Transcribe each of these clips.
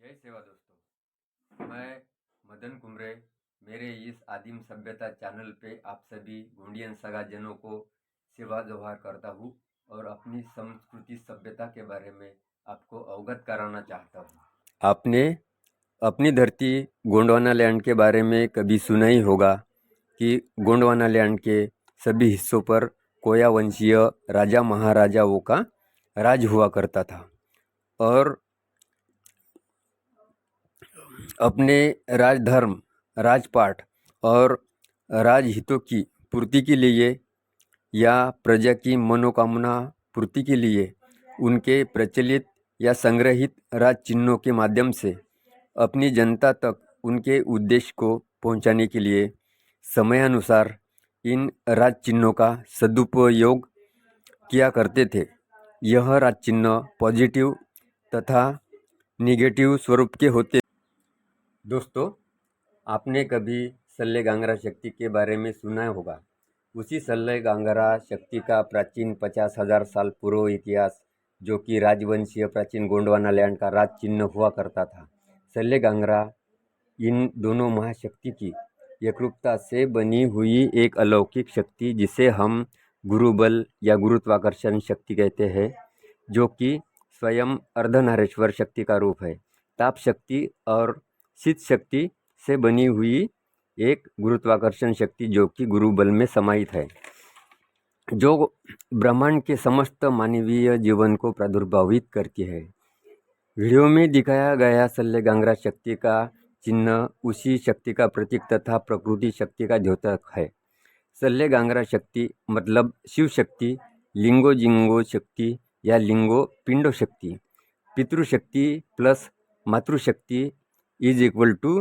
जय सेवा दोस्तों, मैं मदन कुमरे मेरे इस आदिम सभ्यता चैनल पे आप सभी गोंडियन सगाजनों को सेवा जोहार करता हूँ और अपनी संस्कृति सभ्यता के बारे में आपको अवगत कराना चाहता हूँ। आपने अपनी धरती गोंडवाना लैंड के बारे में कभी सुना ही होगा कि गोंडवाना लैंड के सभी हिस्सों पर कोया वंशीय राजा महाराजाओं का राज हुआ करता था और अपने राजधर्म, राजपाट और राजहितों की पूर्ति के लिए या प्रजा की मनोकामना पूर्ति के लिए उनके प्रचलित या संग्रहित राज चिन्हों के माध्यम से अपनी जनता तक उनके उद्देश्य को पहुंचाने के लिए समयानुसार इन राज चिन्हों का सदुपयोग किया करते थे। यह राज चिन्ह पॉजिटिव तथा निगेटिव स्वरूप के होते। दोस्तों, आपने कभी सल्लेगांगरा शक्ति के बारे में सुना होगा। उसी सल्लेगांगरा शक्ति का प्राचीन 50,000 साल पूर्व इतिहास, जो कि राजवंशीय प्राचीन गोंडवाना लैंड का राज चिन्ह हुआ करता था। सल्लेगांगरा इन दोनों महाशक्ति की एकरूपता से बनी हुई एक अलौकिक शक्ति, जिसे हम गुरुबल या गुरुत्वाकर्षण शक्ति कहते हैं, जो कि स्वयं अर्धनारेश्वर शक्ति का रूप है। ताप शक्ति और शीत शक्ति से बनी हुई एक गुरुत्वाकर्षण शक्ति, जो कि गुरुबल में समाहित है, जो ब्रह्मांड के समस्त मानवीय जीवन को प्रादुर्भावित करती है। वीडियो में दिखाया गया सल्लेगांगरा शक्ति का चिन्ह उसी शक्ति का प्रतीक तथा प्रकृति शक्ति का द्योतक है। सल्लेगांगरा शक्ति मतलब शिव शक्ति, लिंगो जिंगो शक्ति या लिंगो पिंडो शक्ति, पितृशक्ति प्लस मातृशक्ति इज इक्वल टू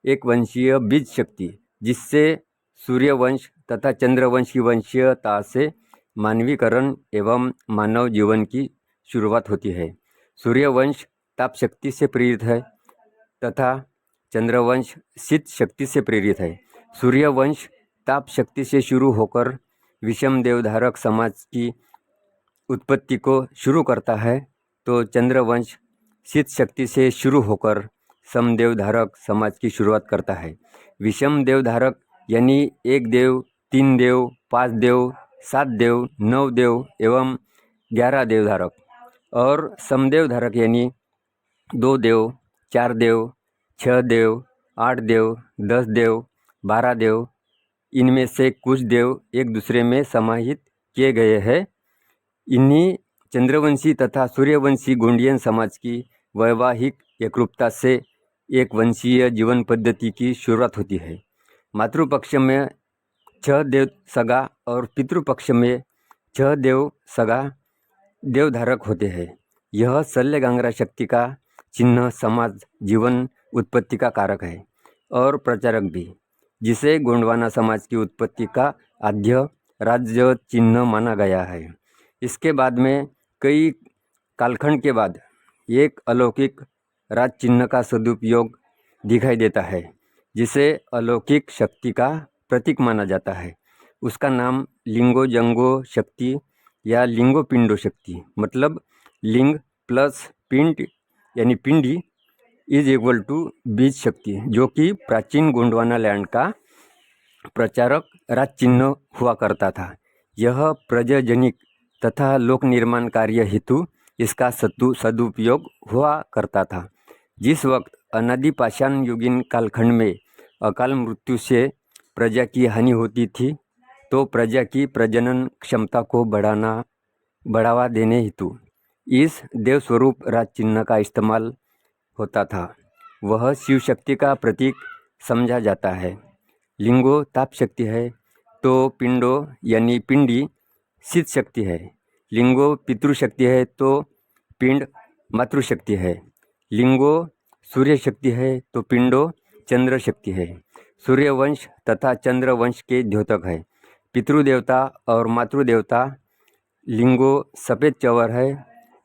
एक वंशीय बीज शक्ति, जिससे सूर्यवंश तथा चंद्रवंश की वंशीयता से मानवीकरण एवं मानव जीवन की शुरुआत होती है। सूर्यवंश ताप शक्ति से प्रेरित है तथा चंद्रवंश शीत शक्ति से प्रेरित है। सूर्यवंश ताप शक्ति से शुरू होकर विषम देवधारक समाज की उत्पत्ति को शुरू करता है, तो चंद्रवंश शीत शक्ति से शुरू होकर समदेव धारक समाज की शुरुआत करता है। विषम देव धारक यानी एक देव, 3 देव, 5 देव, 7 देव, 9 देव एवं 11 देव धारक, और समदेव धारक यानी 2 देव, 4 देव, 6 देव, 8 देव, 10 देव, 12 देव, इनमें से कुछ देव एक दूसरे में समाहित किए गए हैं। इन्हीं चंद्रवंशी तथा सूर्यवंशी गोंडियन समाज की वैवाहिक एकरूपता से एक वंशीय जीवन पद्धति की शुरुआत होती है। मातृपक्ष में 6 देव सगा और पितृपक्ष में 6 देव सगा देवधारक होते हैं। यह सल्लेगांगरा शक्ति का चिन्ह समाज जीवन उत्पत्ति का कारक है और प्रचारक भी, जिसे गोंडवाना समाज की उत्पत्ति का आद्य राज्य चिन्ह माना गया है। इसके बाद में कई कालखंड के बाद एक अलौकिक राज चिन्ह का सदुपयोग दिखाई देता है, जिसे अलौकिक शक्ति का प्रतीक माना जाता है। उसका नाम लिंगो जंगो शक्ति या लिंगो पिंडो शक्ति मतलब लिंग प्लस पिंड यानी पिंडी इज इक्वल टू बीज शक्ति, जो कि प्राचीन गोंडवाना लैंड का प्रचारक राज चिन्ह हुआ करता था। यह प्रजननिक तथा लोक निर्माण कार्य हेतु इसका सदुपयोग हुआ करता था। जिस वक्त अनादि पाषाण युगीन कालखंड में अकाल मृत्यु से प्रजा की हानि होती थी, तो प्रजा की प्रजनन क्षमता को बढ़ावा देने हेतु इस देव स्वरूप राज चिन्ह का इस्तेमाल होता था। वह शिव शक्ति का प्रतीक समझा जाता है। लिंगो ताप शक्ति है, तो पिंडो यानी पिंडी शीत शक्ति है। लिंगो पितृशक्ति है, तो पिंड मातृशक्ति है। लिंगो सूर्य शक्ति है, तो पिंडो चंद्र शक्ति है। सूर्यवंश तथा चंद्रवंश के द्योतक है। पितृदेवता और मातृदेवता लिंगो सफ़ेद चवर है,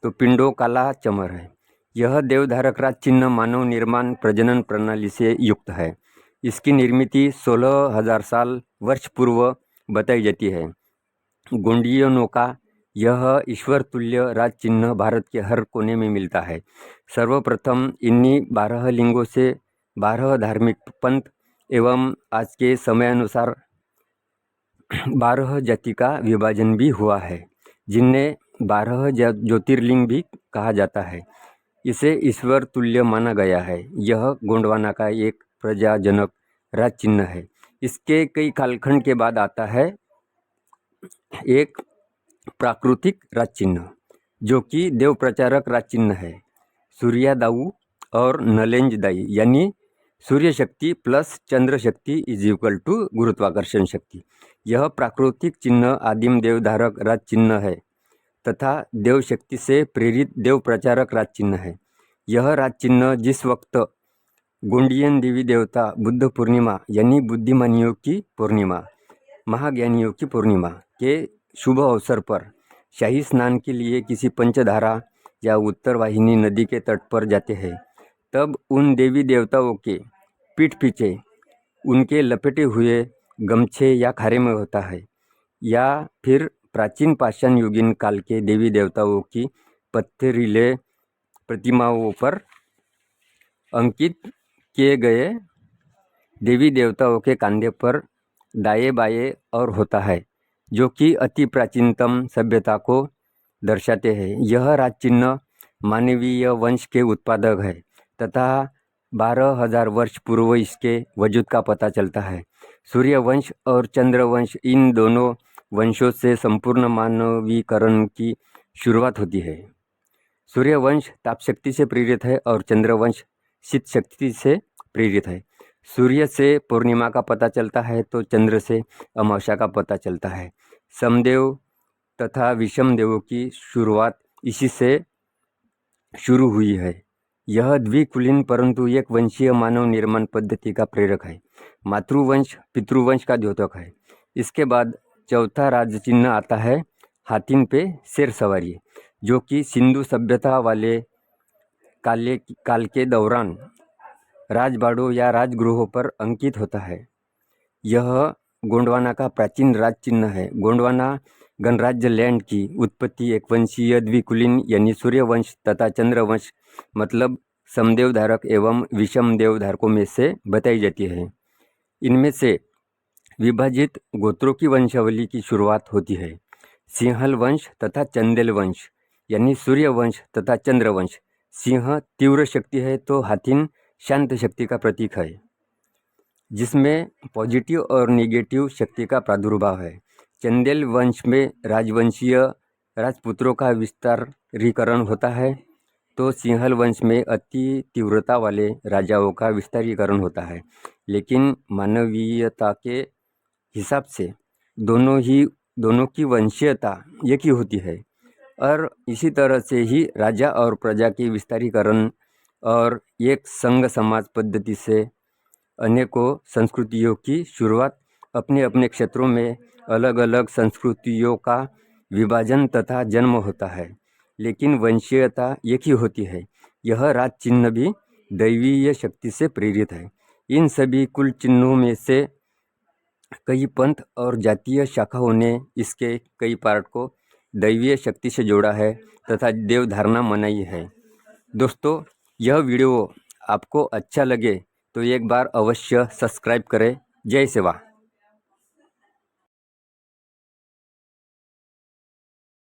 तो पिंडो काला चमर है। यह देवधारक राज चिन्ह मानव निर्माण प्रजनन प्रणाली से युक्त है। इसकी निर्मिति 16,000 साल वर्ष पूर्व बताई जाती है। गोंडियनों का यह ईश्वर तुल्य राज चिन्ह भारत के हर कोने में मिलता है। सर्वप्रथम इन्हीं 12 लिंगों से 12 धार्मिक पंथ एवं आज के समयानुसार 12 जाति का विभाजन भी हुआ है, जिन्हें 12 ज्योतिर्लिंग भी कहा जाता है। इसे ईश्वर तुल्य माना गया है। यह गोंडवाना का एक प्रजाजनक राज चिन्ह है। इसके कई कालखंड के बाद आता है एक प्राकृतिक राज चिन्ह, जो कि देव प्रचारक राज चिन्ह है। सूर्यादाऊ और नलेंजदाई यानी सूर्य शक्ति प्लस चंद्र शक्ति इज इक्वल टू गुरुत्वाकर्षण शक्ति। यह प्राकृतिक चिन्ह आदिम देवधारक राज चिन्ह है तथा देव शक्ति से प्रेरित देव प्रचारक राज चिन्ह है। यह राज चिन्ह जिस वक्त गोंडियन देवी देवता बुद्ध पूर्णिमा यानी बुद्धिमानियों की पूर्णिमा, महाज्ञानियों की पूर्णिमा के शुभ अवसर पर शाही स्नान के लिए किसी पंचधारा या उत्तरवाहिनी नदी के तट पर जाते हैं, तब उन देवी देवताओं के पीठ पीछे उनके लपेटे हुए गमछे या खारे में होता है, या फिर प्राचीन पाषाण युगीन काल के देवी देवताओं की पत्थरीले प्रतिमाओं पर अंकित किए गए देवी देवताओं के कंधे पर दाएं बाएं और होता है, जो कि अति प्राचीनतम सभ्यता को दर्शाते हैं। यह राज चिन्ह मानवीय वंश के उत्पादक है तथा 12,000 वर्ष पूर्व इसके वजूद का पता चलता है। सूर्य वंश और चंद्र वंश, इन दोनों वंशों से संपूर्ण मानवीकरण की शुरुआत होती है। सूर्य वंश ताप शक्ति से प्रेरित है और चंद्र वंश शीत शक्ति से प्रेरित है। सूर्य से पूर्णिमा का पता चलता है तो चंद्र से अमावस्या का पता चलता है। समदेव तथा विषम देवों की शुरुआत इसी से शुरू हुई है। यह द्विकुलीन परंतु एक वंशीय मानव निर्माण पद्धति का प्रेरक है। मातृवंश पितृवंश का द्योतक है। इसके बाद चौथा राज चिन्ह आता है हाथिन पे शेर सवारी, जो कि सिंधु सभ्यता वाले काल के दौरान राजबाड़ों या राजगृहों पर अंकित होता है। यह गोंडवाना का प्राचीन राज चिन्ह है। गोंडवाना गणराज्य लैंड की उत्पत्ति एक वंशीय द्विकुलीन यानी सूर्यवंश तथा चंद्रवंश मतलब समदेव धारक एवं विषम देव धारकों में से बताई जाती है। इनमें से विभाजित गोत्रों की वंशावली की शुरुआत होती है। सिंहल वंश तथा चंदेल वंश यानी सूर्यवंश तथा चंद्रवंश। सिंह तीव्र शक्ति है तो हाथिन शांत शक्ति का प्रतीक है, जिसमें पॉजिटिव और नेगेटिव शक्ति का प्रादुर्भाव है। चंदेल वंश में राजवंशीय राजपुत्रों का विस्तारीकरण होता है, तो सिंहल वंश में अति तीव्रता वाले राजाओं का विस्तारीकरण होता है। लेकिन मानवीयता के हिसाब से दोनों की वंशीयता एक ही होती है, और इसी तरह से ही राजा और प्रजा के विस्तारीकरण और एक संघ समाज पद्धति से अनेकों संस्कृतियों की शुरुआत अपने अपने क्षेत्रों में अलग अलग संस्कृतियों का विभाजन तथा जन्म होता है, लेकिन वंशीयता एक ही होती है। यह राज चिन्ह भी दैवीय शक्ति से प्रेरित है। इन सभी कुल चिन्हों में से कई पंथ और जातीय शाखाओं ने इसके कई पार्ट को दैवीय शक्ति से जोड़ा है तथा देव धारणा मनाई है। दोस्तों, यह वीडियो आपको अच्छा लगे तो एक बार अवश्य सब्सक्राइब करें। जय सेवा।